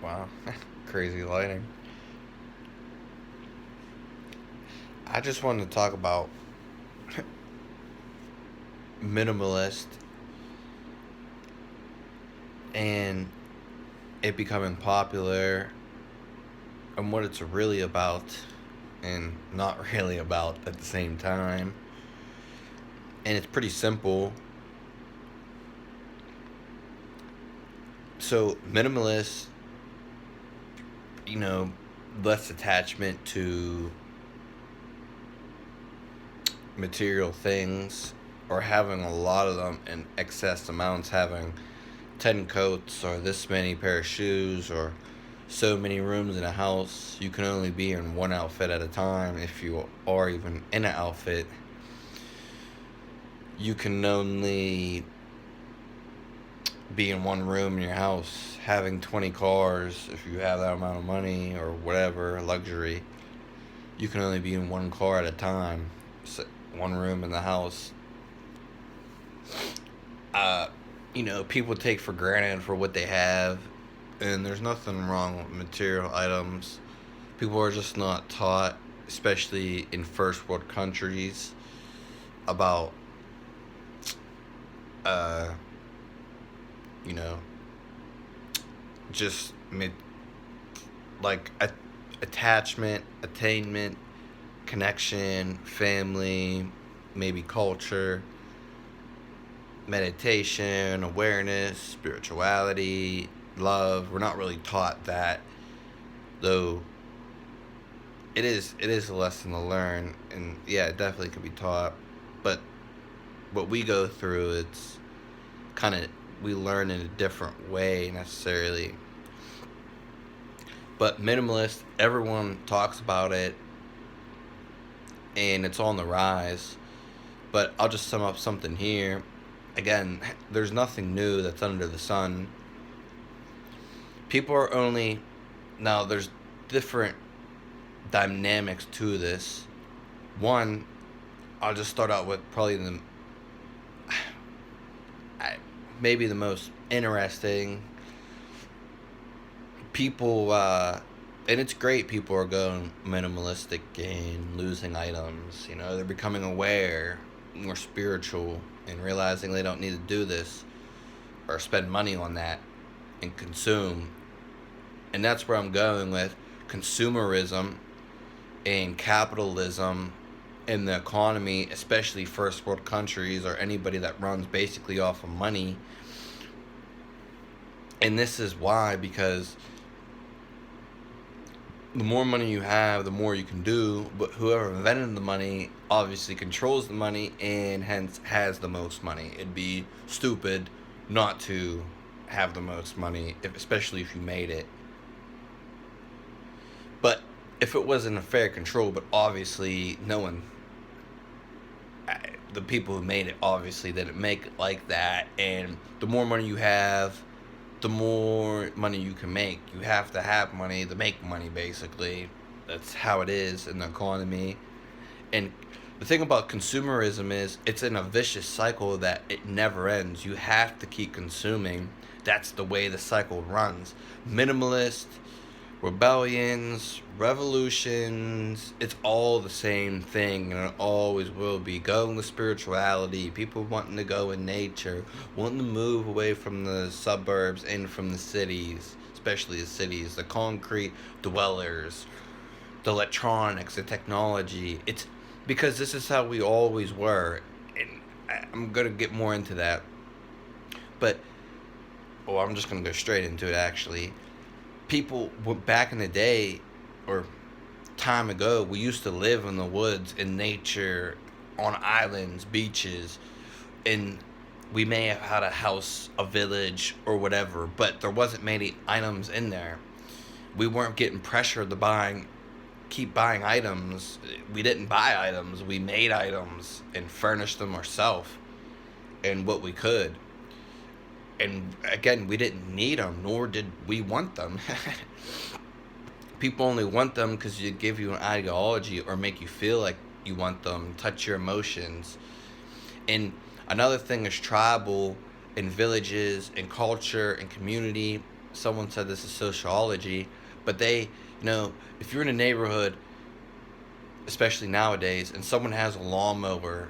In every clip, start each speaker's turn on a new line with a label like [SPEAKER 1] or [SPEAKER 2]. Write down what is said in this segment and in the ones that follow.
[SPEAKER 1] Wow. Crazy lighting. I just wanted to talk about minimalist and it becoming popular and what it's really about and not really about at the same time. And it's pretty simple. So, minimalist, you know, less attachment to material things or having a lot of them in excess amounts, having 10 coats or this many pair of shoes or so many rooms in a house. You can only be in one outfit at a time. If you are even in an outfit, you can only be in one room in your house. Having 20 cars, if you have that amount of money or whatever, luxury, you can only be in one car at a time. So one room in the house. Uh, People take for granted for what they have, and there's nothing wrong with material items. People are just not taught, especially in first world countries, about, uh, you know, just like attachment, attainment, connection, family, maybe culture, meditation, awareness, spirituality, love. We're not really taught that, though. It is a lesson to learn, and yeah, it definitely can be taught. But what we go through, it's kind of we learn in a different way necessarily. But minimalist, everyone talks about it, and it's on the rise. But I'll just sum up something here. Again, there's nothing new that's under the sun. People are only now. There's different dynamics to this. One, I'll just start out with probably maybe the most interesting. People, and it's great. People are going minimalistic and losing items. They're becoming aware, more spiritual, and realizing they don't need to do this or spend money on that and consume. And that's where I'm going with consumerism and capitalism in the economy, especially first world countries or anybody that runs basically off of money. And this is why, because the more money you have, the more you can do, but whoever invented the money obviously controls the money and hence has the most money. It'd be stupid not to have the most money, especially if you made it. But if it wasn't a fair control, but obviously no one, the people who made it obviously didn't make it like that, and the more money you have, the more money you can make. You have to have money to make money, basically. That's how it is in the economy. And the thing about consumerism is it's in a vicious cycle that it never ends. You have to keep consuming. That's the way the cycle runs. Minimalist, rebellions, revolutions, it's all the same thing, and it always will be. Going with spirituality, people wanting to go in nature, wanting to move away from the suburbs and from the cities, especially the cities, the concrete dwellers, the electronics, the technology. It's because this is how we always were, and I'm going to get more into that. But, I'm just going to go straight into it actually. People back in the day or time ago, we used to live in the woods, in nature, on islands, beaches, and we may have had a house, a village, or whatever, but there wasn't many items in there. We weren't getting pressured to keep buying items. We didn't buy items, we made items and furnished them ourselves and what we could. And again, we didn't need them, nor did we want them. People only want them because you give you an ideology or make you feel like you want them, touch your emotions. And another thing is tribal and villages and culture and community. someone said this is sociology, but if you're in a neighborhood, especially nowadays, and someone has a lawnmower,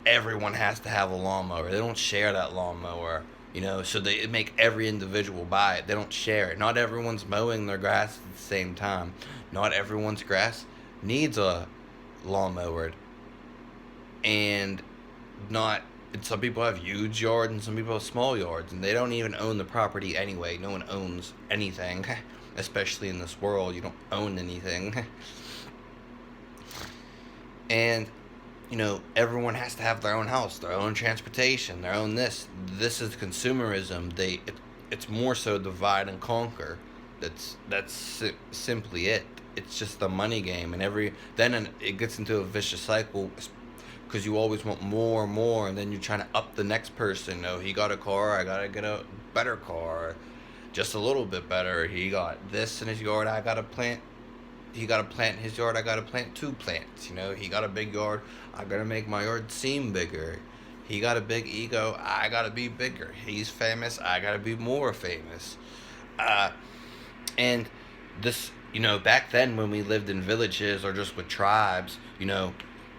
[SPEAKER 1] everyone has to have a lawnmower. They don't share that lawnmower, so they make every individual buy it. They don't share it. Not everyone's mowing their grass at the same time. Not everyone's grass needs a lawnmower. And not and some people have huge yards and some people have small yards, and they don't even own the property anyway. No one owns anything, especially in this world. You don't own anything. And everyone has to have their own house, their own transportation, their own this. This is consumerism. It's more so divide and conquer. That's simply it. It's just the money game, and it gets into a vicious cycle because you always want more and more, and then you're trying to up the next person. Oh, he got a car, I gotta get a better car, just a little bit better. He got this in his yard, I gotta plant. He got a plant in his yard, I gotta plant 2 plants. He got a big yard, I gotta make my yard seem bigger. He got a big ego, I gotta be bigger. He's famous, I gotta be more famous. And this, back then when we lived in villages or just with tribes,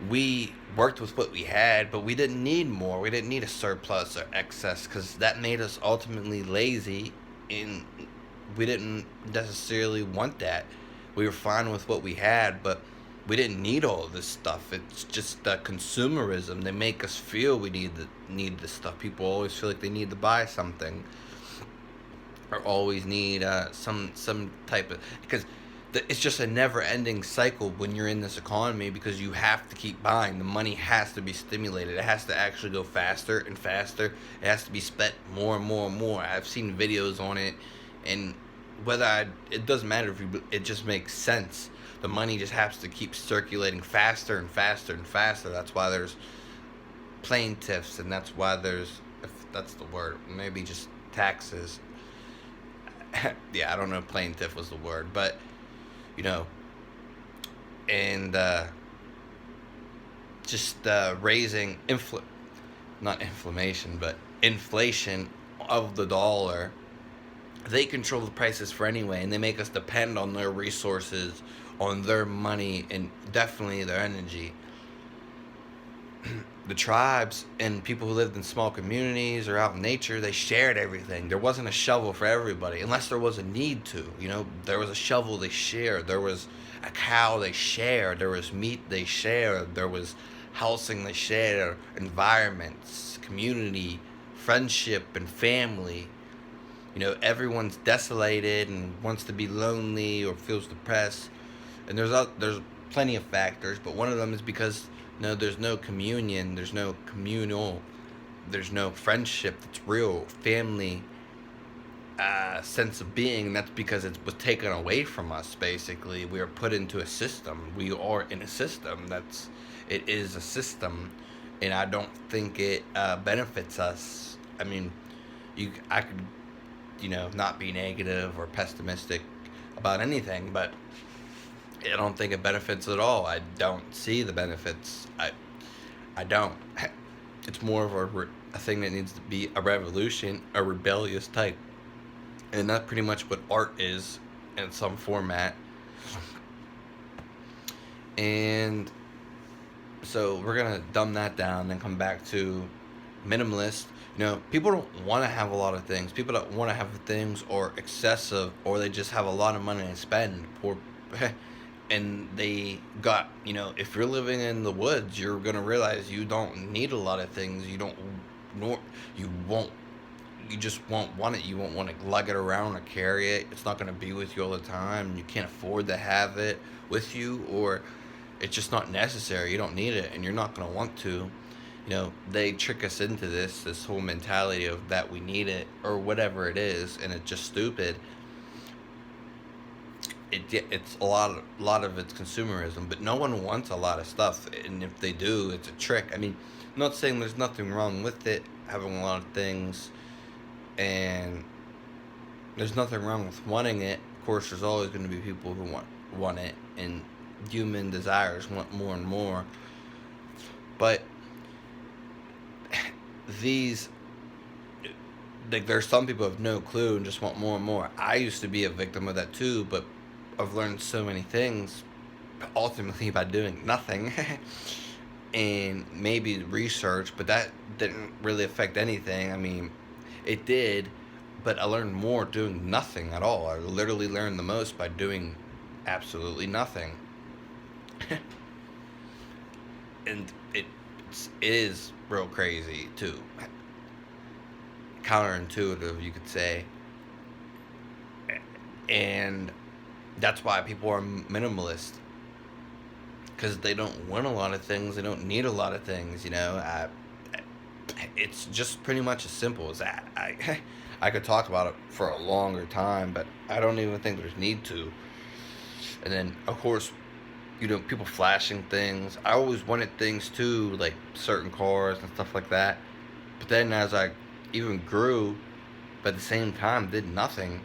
[SPEAKER 1] we worked with what we had, but we didn't need more. We didn't need a surplus or excess, because that made us ultimately lazy, and we didn't necessarily want that. We were fine with what we had, but we didn't need all of this stuff. It's just consumerism. They make us feel we need this stuff. People always feel like they need to buy something, or always need some type of, because it's just a never-ending cycle when you're in this economy, because you have to keep buying. The money has to be stimulated. It has to actually go faster and faster. It has to be spent more and more and more. I've seen videos on it, and it doesn't matter it just makes sense. The money just has to keep circulating faster and faster and faster. That's why there's plaintiffs, and that's why there's, if that's the word, maybe just taxes. Yeah, I don't know if plaintiff was the word, but and just raising not inflammation, but inflation of the dollar. They control the prices for anyway, and they make us depend on their resources, on their money, and definitely their energy. The tribes and people who lived in small communities or out in nature, they shared everything. There wasn't a shovel for everybody, unless there was a need to. There was a shovel they shared. There was a cow they shared. There was meat they shared. There was housing they shared. Environments, community, friendship, and family. Everyone's desolated and wants to be lonely or feels depressed. And there's plenty of factors, but one of them is because there's no communion, there's no communal, there's no friendship that's real, family, sense of being, and that's because it was taken away from us, basically. We are put into a system. We are in a system. It is a system, and I don't think it benefits us. I mean, I could, not be negative or pessimistic about anything, but I don't think it benefits at all. I don't see the benefits. I don't. It's more of a thing that needs to be a revolution, a rebellious type. And that's pretty much what art is in some format. And so we're going to dumb that down and come back to minimalist. People don't want to have a lot of things. People don't want to have things or excessive, or they just have a lot of money to spend. And they got, if you're living in the woods, you're going to realize you don't need a lot of things. You just won't want it. You won't want to lug it around or carry it. It's not going to be with you all the time. You can't afford to have it with you, or it's just not necessary. You don't need it, and you're not going to want to. They trick us into this whole mentality of that we need it or whatever it is, and it's just stupid. It's a lot of it's consumerism, but no one wants a lot of stuff, and if they do, it's a trick. I mean, I'm not saying there's nothing wrong with it, having a lot of things, and there's nothing wrong with wanting it. Of course, there's always going to be people who want it, and human desires want more and more, but like there's some people who have no clue and just want more and more. I used to be a victim of that too, but I've learned so many things ultimately by doing nothing. And maybe research, but that didn't really affect anything. I mean, it did, but I learned more doing nothing at all. I literally learned the most by doing absolutely nothing. And it is real crazy too, counterintuitive, you could say. And that's why people are minimalist, because they don't want a lot of things, they don't need a lot of things, it's just pretty much as simple as that. I could talk about it for a longer time, but I don't even think there's need to. And then of course, people flashing things. I always wanted things too, like certain cars and stuff like that. But then as I even grew, but at the same time did nothing,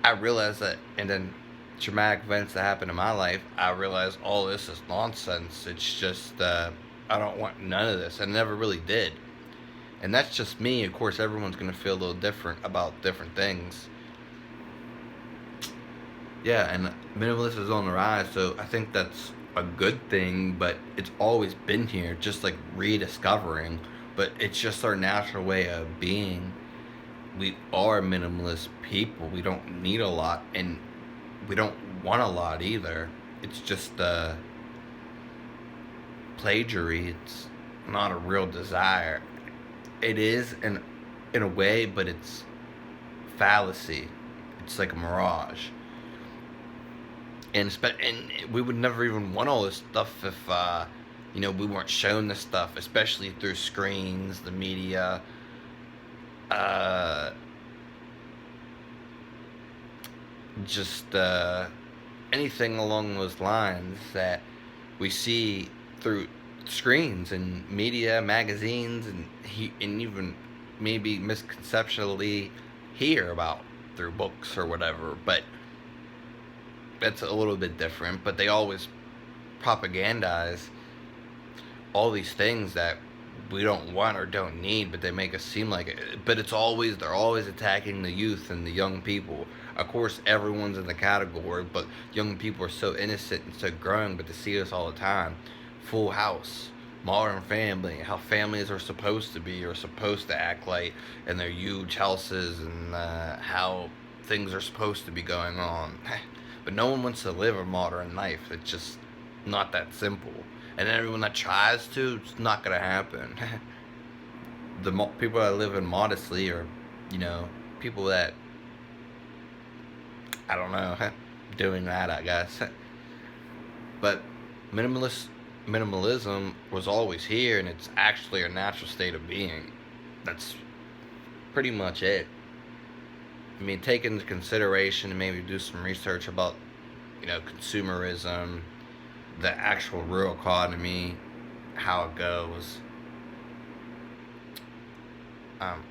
[SPEAKER 1] I realized that. And then traumatic events that happened in my life, I realized all this is nonsense. It's just I don't want none of this. I never really did. And that's just me. Of course, everyone's going to feel a little different about different things. Yeah, and minimalism is on the rise, so I think that's a good thing, but it's always been here, just like rediscovering. But it's just our natural way of being. We are minimalist people. We don't need a lot, and we don't want a lot either. It's just plagiary. It's not a real desire. It is in a way, but it's fallacy. It's like a mirage. And we would never even want all this stuff if we weren't shown this stuff, especially through screens, the media, uh, just anything along those lines that we see through screens and media, magazines, and even maybe misconceptually hear about through books or whatever. But that's a little bit different. But they always propagandize all these things that we don't want or don't need, but they make us seem like it. But they're always attacking the youth and the young people. Of course, everyone's in the category, but young people are so innocent and so growing. But to see us all the time, Full House, Modern Family, how families are supposed to be or supposed to act like, and their huge houses, and how things are supposed to be going on. But no one wants to live a modern life. It's just not that simple. And everyone that tries to, it's not gonna happen. People that live in modestly, or people that, I don't know, doing that, I guess. But minimalism was always here, and it's actually a natural state of being. That's pretty much it. I mean, take into consideration and maybe do some research about, consumerism, the actual real economy, how it goes. Um,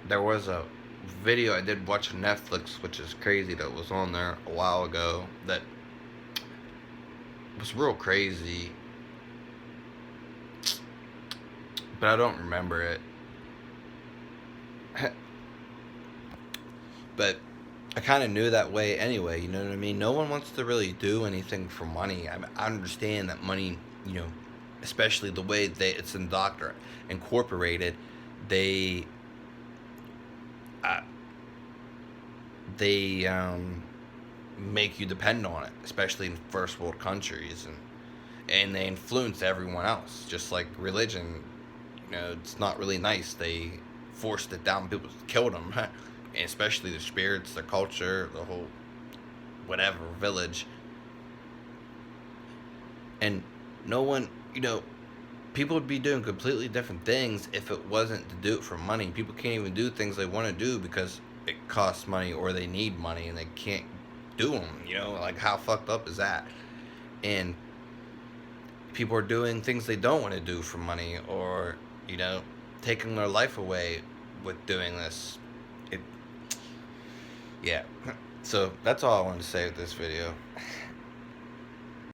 [SPEAKER 1] there was a video I did watch on Netflix, which is crazy, that was on there a while ago, that was real crazy, but I don't remember it. But I kind of knew that way anyway, you know what I mean? No one wants to really do anything for money. I understand that money, especially the way it's incorporated, they uh, they make you depend on it, especially in first world countries, and they influence everyone else, just like religion. It's not really nice. They forced it down people, killed them, and especially the spirits, their culture, the whole whatever village. And no one, people would be doing completely different things if it wasn't to do it for money. People can't even do things they want to do because it costs money, or they need money and they can't do them. Like, how fucked up is that? And people are doing things they don't want to do for money, or taking their life away with doing this. Yeah. So that's all I wanted to say with this video.